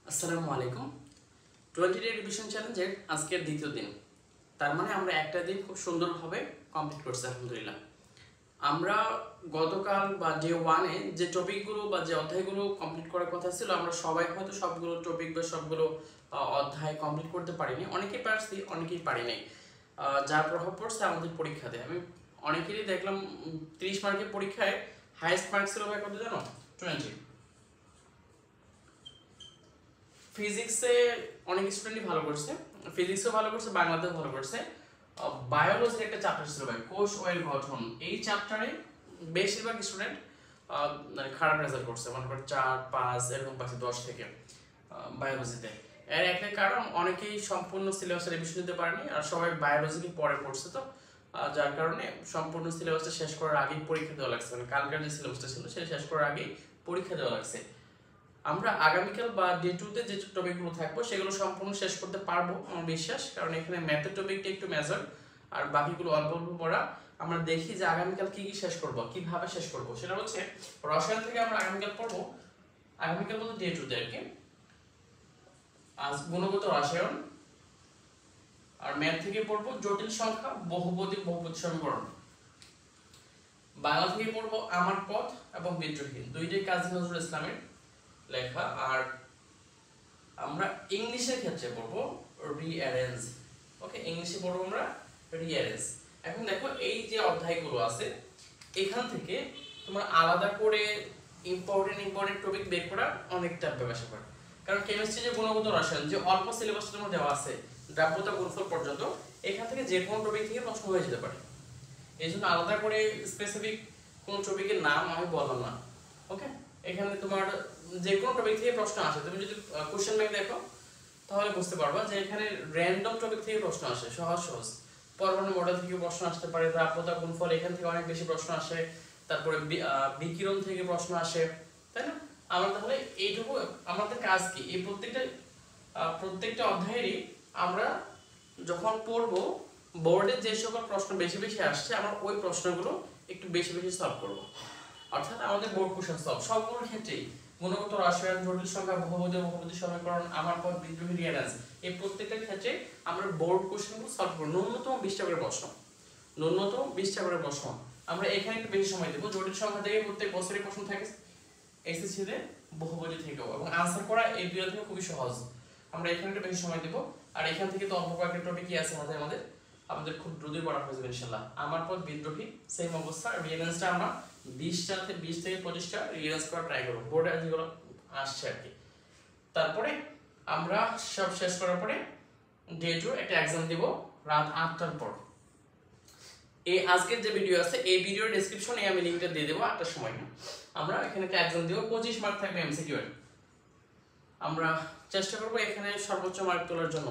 আসসালামু আলাইকুম 20 day revision চ্যালেঞ্জের আজকের দ্বিতীয় দিন। তার মানে আমরা একটা দিন খুব সুন্দরভাবে কমপ্লিট করছি আলহামদুলিল্লাহ। আমরা গতকাল বা ডে 1 এ যে টপিকগুলো বা যে অধ্যায়গুলো কমপ্লিট করার কথা ছিল আমরা সবাই হয়তো সবগুলো টপিক বা সবগুলো অধ্যায় কমপ্লিট করতে পারিনি। অনেকেই পারছি, অনেকেই পারি নাই। যার প্রভাব পড়ছে আমাদের পরীক্ষাতে। আমি অনেকেরই দেখলাম 30 মার্কের পরীক্ষায় হাইয়েস্ট মার্ক ছিল ভাই কত জানো? 20। ফিজিক্সে অনেক স্টুডেন্টই ভালো করছে, ফিজিক্সও ভালো করছে, বাংলাতেও ভালো করছে। বায়োলজির একটা চ্যাপ্টার ছিল ভাই কোষ ও এর গঠন, এই চ্যাপ্টারে বেশিরভাগ স্টুডেন্ট মানে খারাপ রেজাল্ট করছে, মনে কর 4, 5 এরকম পাচ্ছে 10 থেকে বায়োলজিতে। এর একটা কারণ অনেকেই সম্পূর্ণ সিলেবাসের রিভিশন দিতে পারেনি, আর সবাই বায়োলজিকে পরে পড়ছে, তো যার কারণে সম্পূর্ণ সিলেবাসটা শেষ করার আগেই পরীক্ষা দেওয়া লাগছে। মানে কালকার যে সিলেবাসটা ছিল সেটা শেষ করার আগেই পরীক্ষা দেওয়া লাগছে। আমরা আগামীকাল বা ডে 2 তে যে টপিকগুলো থাকবো সেগুলো সম্পূর্ণ শেষ করতে পারবো আমার বিশ্বাস, কারণ এখানে ম্যাথের টপিকটা একটু মেজর আর বাকিগুলো অল্প অল্প পড়া। আমরা দেখি যে আগামীকাল কি কি শেষ করব, কিভাবে শেষ করব। সেটা হচ্ছে রসায়ন থেকে আমরা আগামীকাল পড়বো, আগামীকাল বলতে ডে 2 তে আর কি। আজ গুণগত রসায়ন, আর ম্যাথ থেকে পড়বো জটিল সংখ্যা, বহুপদী সমীকরণ। বাংলা থেকে পড়বো আমার পথ এবং বিদ্রোহী, দুইটাই কাজী নজরুল ইসলামের লেখা। আর আমরা ইংলিশের ক্ষেত্রে পড়বো রিঅ্যারেঞ্জ। ওকে, ইংলিশে পড়বো আমরা রিঅ্যারেঞ্জ। এখন দেখো এই যে অধ্যায়গুলো আছে এখান থেকে তোমার আলাদা করে ইম্পর্টেন্ট টপিক বের করা অনেকটা ব্যাপার, কারণ কেমিস্ট্রি যে গুণগত রসায়ন যে অল্প সিলেবাসের মধ্যে দেওয়া আছে দ্রাব্যতা গুণফল পর্যন্ত, এখান থেকে যে কোনো টপিক থেকে প্রশ্ন হয়ে যেতে পারে। এই জন্য আলাদা করে স্পেসিফিক কোন টপিকের নাম আমি বললাম না। ওকে, এখানে তোমার যে কোনো টপিক থেকে প্রশ্ন আসে, তুমি যদি কোশ্চেন ব্যাংক দেখো তাহলে বুঝতে পারবা যে এখানে র্যান্ডম টপিক থেকে প্রশ্ন আসে, সহজ পরমাণু মডেল থেকে প্রশ্ন আসতে পারে, দ্রাব্যতা গুণফল এখান থেকে অনেক বেশি প্রশ্ন আসে, তারপরে বিকিরণ থেকে প্রশ্ন আসে, তাই না? আমরা তাহলে এইটুকু আমাদের কাজ কি, এই প্রত্যেকটা অধ্যায়েরই আমরা যখন পড়বো বোর্ডে যে সকল প্রশ্ন বেশি বেশি আসছে আমরা ওই প্রশ্নগুলো একটু বেশি বেশি সলভ করবো। অর্থাৎ আমাদের বোর্ড কোশ্চেন সলভ সবগুলোর ক্ষেত্রেই গুণগত রসায়ন, জটিল সংখ্যা, বহুপদী সমীকরণ, আমার পথ, বিদ্রোহী, রিঅ্যারেঞ্জ, এই প্রত্যেকটা ক্ষেত্রে আমরা বোর্ড কোশ্চেনগুলো সলভ করব। ন্যূনতম 20টা করে প্রশ্ন, ন্যূনতম 20টা করে প্রশ্ন। আমরা এখানে একটু বেশি সময় দেবো। জটিল সংখ্যা থেকে প্রত্যেক বছরই প্রশ্ন থাকে এসএসসি তে, বহুপদী থেকেও, এবং আনসার করা এই দুইটা থেকে খুবই সহজ। আমরা এখানে একটু বেশি সময় দেবো। আর এখান থেকে তো অল্প কয়েকটা টপিকই আছে আমাদের খুব দ্রুতই পড়া হয়ে যাবে ইনশাআল্লাহ। আমার পথ, বিদ্রোহী সেম অবস্থা। রিঅ্যারেঞ্জটা আমরা 20 থেকে 25টা রিঅ্যারেঞ্জ করার ট্রাই করবো, বোর্ডে যেগুলো আসছে আর কি। তারপরে আমরা সব শেষ করার পরে ডে 2 একটা এক্সাম দেব রাত 8টার পর। এই আজকের যে ভিডিও আছে এই ভিডিওর ডেসক্রিপশনে আমি লিংকটা দিয়ে দেবো 8টার সময়। আমরা এখানে একটা এক্সাম দেব, 25 মার্ক থাকবে এমসিকিউ এর। আমরা চেষ্টা করবো এখানে সর্বোচ্চ মার্ক তোলার জন্য।